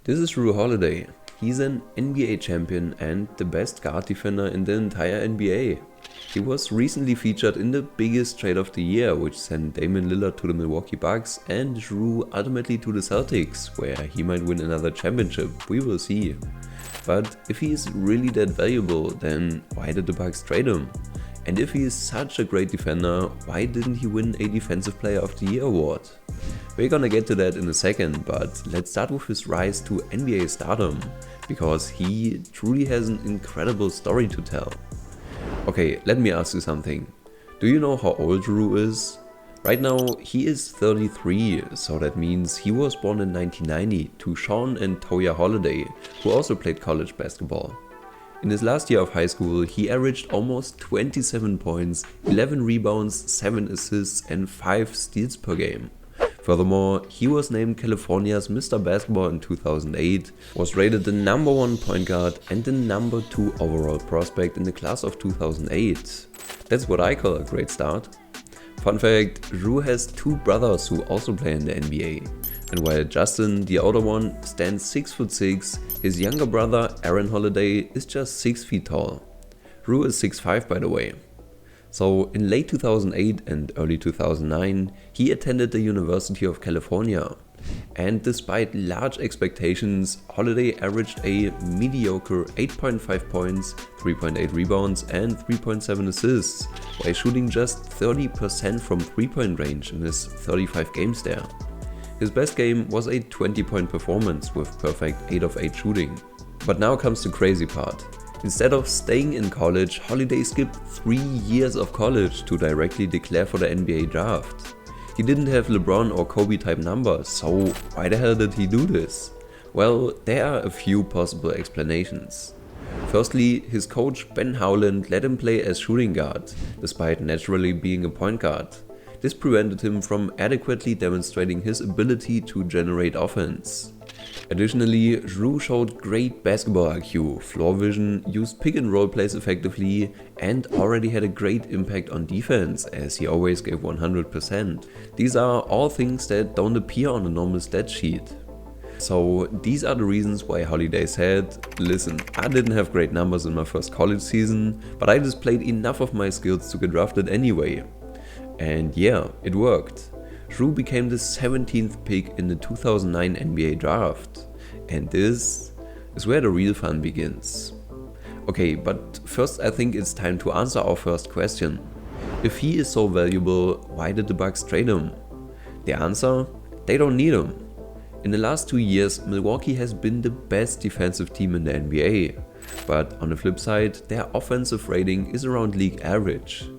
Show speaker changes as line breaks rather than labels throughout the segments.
This is Jrue Holiday. He's an NBA champion and the best guard defender in the entire NBA. He was recently featured in the biggest trade of the year, which sent Damian Lillard to the Milwaukee Bucks and Jrue ultimately to the Celtics, where he might win another championship, we will see. But if he is really that valuable, then why did the Bucks trade him? And if he is such a great defender, why didn't he win a Defensive Player of the Year award? We're gonna get to that in a second, but let's start with his rise to NBA stardom, because he truly has an incredible story to tell. Okay, let me ask you something. Do you know how old Jrue is? Right now he is 33, so that means he was born in 1990 to Sean and Toya Holiday, who also played college basketball. In his last year of high school, he averaged almost 27 points, 11 rebounds, 7 assists and 5 steals per game. Furthermore, he was named California's Mr. Basketball in 2008, was rated the #1 point guard and the #2 overall prospect in the class of 2008. That's what I call a great start. Fun fact, Jrue has 2 brothers who also play in the NBA. And while Justin, the older one, stands 6'6", his younger brother Aaron Holiday is just 6 feet tall. Jrue is 6'5", by the way. So in late 2008 and early 2009, he attended the University of California. And despite large expectations, Holiday averaged a mediocre 8.5 points, 3.8 rebounds and 3.7 assists, while shooting just 30% from 3-point range in his 35 games there. His best game was a 20-point performance with perfect 8 of 8 shooting. But now comes the crazy part. Instead of staying in college, Holiday skipped 3 years of college to directly declare for the NBA draft. He didn't have LeBron or Kobe type numbers, so why the hell did he do this? Well, there are a few possible explanations. Firstly, his coach Ben Howland let him play as shooting guard, despite naturally being a point guard. This prevented him from adequately demonstrating his ability to generate offense. Additionally, Jrue showed great basketball IQ, floor vision, used pick and roll plays effectively, and already had a great impact on defense, as he always gave 100%. These are all things that don't appear on a normal stat sheet. So these are the reasons why Holiday said, listen, I didn't have great numbers in my first college season, but I displayed enough of my skills to get drafted anyway. And yeah, it worked. Jrue became the 17th pick in the 2009 NBA draft. And this is where the real fun begins. Okay, but first I think it's time to answer our first question. If he is so valuable, why did the Bucks trade him? The answer? They don't need him. In the last 2 years, Milwaukee has been the best defensive team in the NBA. But on the flip side, their offensive rating is around league average.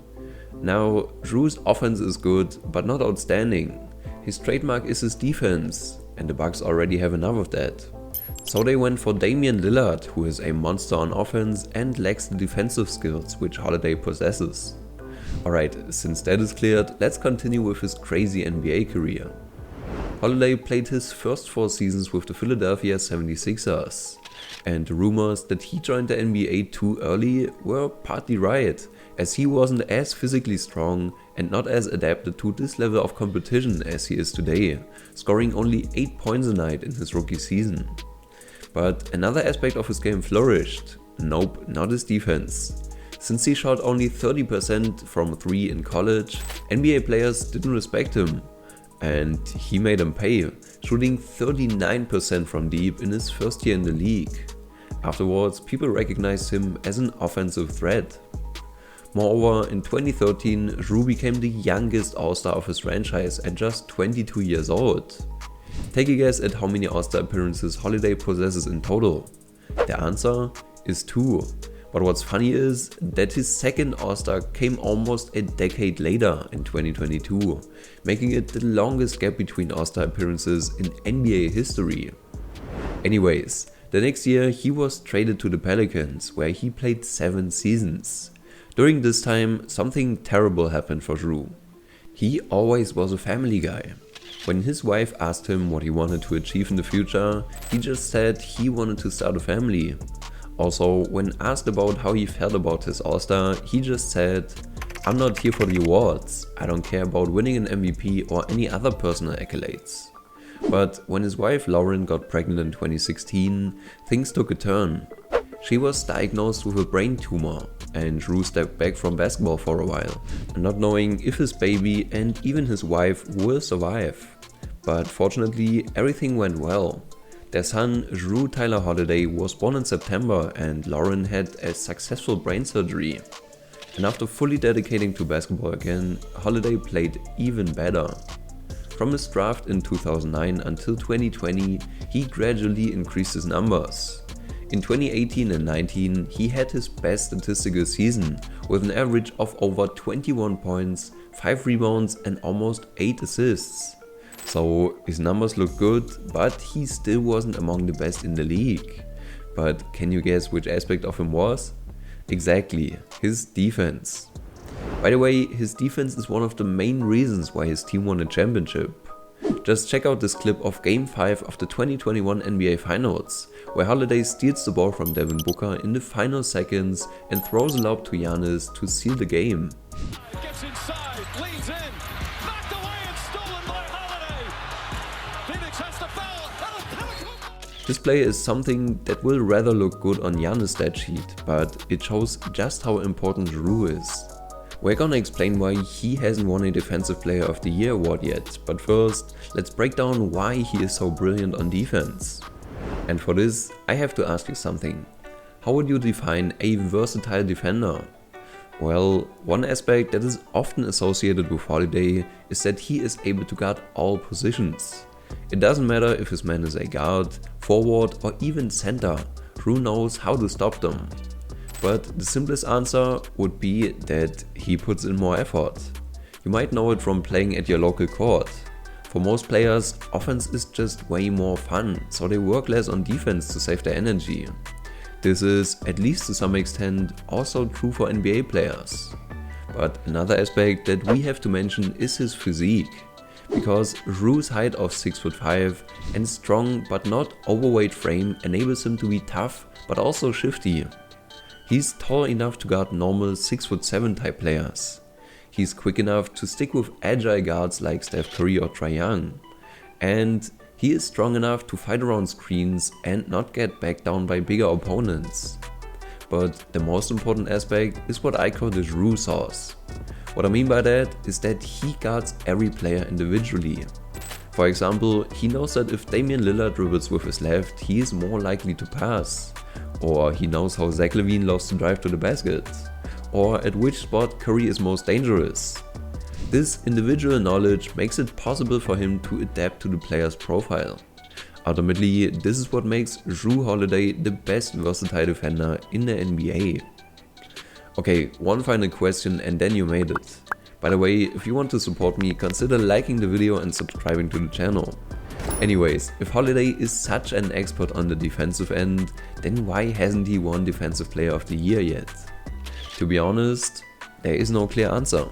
Now, Jrue's offense is good, but not outstanding. His trademark is his defense, and the Bucks already have enough of that. So they went for Damian Lillard, who is a monster on offense and lacks the defensive skills which Holiday possesses. Alright, since that is cleared, let's continue with his crazy NBA career. Holiday played his first 4 seasons with the Philadelphia 76ers, and the rumors that he joined the NBA too early were partly right, as he wasn't as physically strong and not as adapted to this level of competition as he is today, scoring only 8 points a night in his rookie season. But another aspect of his game flourished. Nope, not his defense. Since he shot only 30% from 3 in college, NBA players didn't respect him. And he made them pay, shooting 39% from deep in his first year in the league. Afterwards, people recognized him as an offensive threat. Moreover, in 2013, Jrue became the youngest All-Star of his franchise at just 22 years old. Take a guess at how many All-Star appearances Holiday possesses in total. The answer is 2. But what's funny is that his second All-Star came almost a decade later in 2022, making it the longest gap between All-Star appearances in NBA history. Anyways, the next year he was traded to the Pelicans, where he played 7 seasons. During this time, something terrible happened for Jrue. He always was a family guy. When his wife asked him what he wanted to achieve in the future, he just said he wanted to start a family. Also, when asked about how he felt about his All-Star, he just said, I'm not here for the awards, I don't care about winning an MVP or any other personal accolades. But when his wife Lauren got pregnant in 2016, things took a turn. She was diagnosed with a brain tumor, and Jrue stepped back from basketball for a while, not knowing if his baby and even his wife will survive. But fortunately, everything went well. Their son, Jrue Tyler Holiday, was born in September, and Lauren had a successful brain surgery. And after fully dedicating to basketball again, Holiday played even better. From his draft in 2009 until 2020, he gradually increased his numbers. In 2018 and 19, he had his best statistical season, with an average of over 21 points, 5 rebounds and almost 8 assists. So his numbers look good, but he still wasn't among the best in the league. But can you guess which aspect of him was? Exactly, his defense. By the way, his defense is one of the main reasons why his team won a championship. Just check out this clip of Game 5 of the 2021 NBA Finals, where Holiday steals the ball from Devin Booker in the final seconds and throws a lob to Giannis to seal the game.
Gets inside, leans in, knocked away and stolen by Holiday. Phoenix has the foul.
This play is something that will rather look good on Giannis' stat sheet, but it shows just how important Jrue is. We're gonna explain why he hasn't won a Defensive Player of the Year award yet, but first, let's break down why he is so brilliant on defense. And for this, I have to ask you something. How would you define a versatile defender? Well, one aspect that is often associated with Holiday is that he is able to guard all positions. It doesn't matter if his man is a guard, forward or even center, Jrue knows how to stop them. But the simplest answer would be that he puts in more effort. You might know it from playing at your local court. For most players, offense is just way more fun, so they work less on defense to save their energy. This is, at least to some extent, also true for NBA players. But another aspect that we have to mention is his physique. Because Jrue's height of 6'5" and strong but not overweight frame enables him to be tough but also shifty. He's tall enough to guard normal 6'7" type players. He's quick enough to stick with agile guards like Steph Curry or Trae Young. And he is strong enough to fight around screens and not get backed down by bigger opponents. But the most important aspect is what I call the Jrue sauce. What I mean by that is that he guards every player individually. For example, he knows that if Damian Lillard dribbles with his left, he is more likely to pass. Or he knows how Zach LaVine loves to drive to the basket. Or at which spot Curry is most dangerous. This individual knowledge makes it possible for him to adapt to the player's profile. Ultimately, this is what makes Jrue Holiday the best versatile defender in the NBA. Okay, one final question and then you made it. By the way, if you want to support me, consider liking the video and subscribing to the channel. Anyways, if Holiday is such an expert on the defensive end, then why hasn't he won Defensive Player of the Year yet? To be honest, there is no clear answer.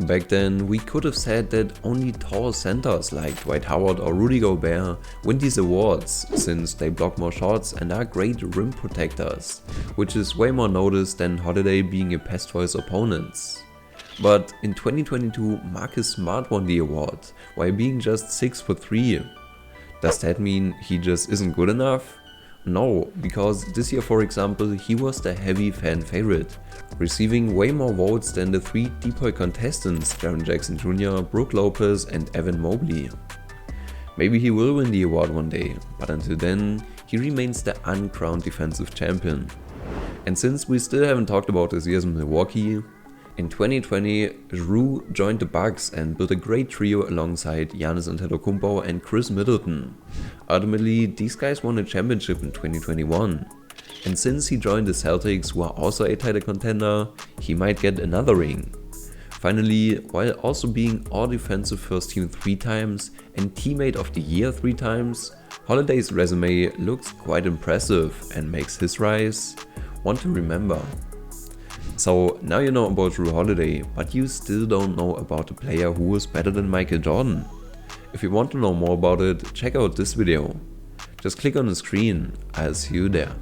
Back then, we could have said that only tall centers like Dwight Howard or Rudy Gobert win these awards, since they block more shots and are great rim protectors, which is way more noticed than Holiday being a pest for his opponents. But in 2022, Marcus Smart won the award, while being just 6'3". Does that mean he just isn't good enough? No, because this year, for example, he was the heavy fan favorite, receiving way more votes than the 3 DPOY contestants Jaren Jackson Jr., Brook Lopez and Evan Mobley. Maybe he will win the award one day, but until then, he remains the uncrowned defensive champion. And since we still haven't talked about his years in Milwaukee, in 2020, Jrue joined the Bucks and built a great trio alongside Giannis Antetokounmpo and Chris Middleton. Ultimately, these guys won a championship in 2021. And since he joined the Celtics, who are also a title contender, he might get another ring. Finally, while also being All-Defensive First Team 3 times and Teammate of the Year 3 times, Holiday's resume looks quite impressive and makes his rise one to remember. So now you know about Jrue Holiday, but you still don't know about a player who was better than Michael Jordan. If you want to know more about it, check out this video. Just click on the screen, I'll see you there.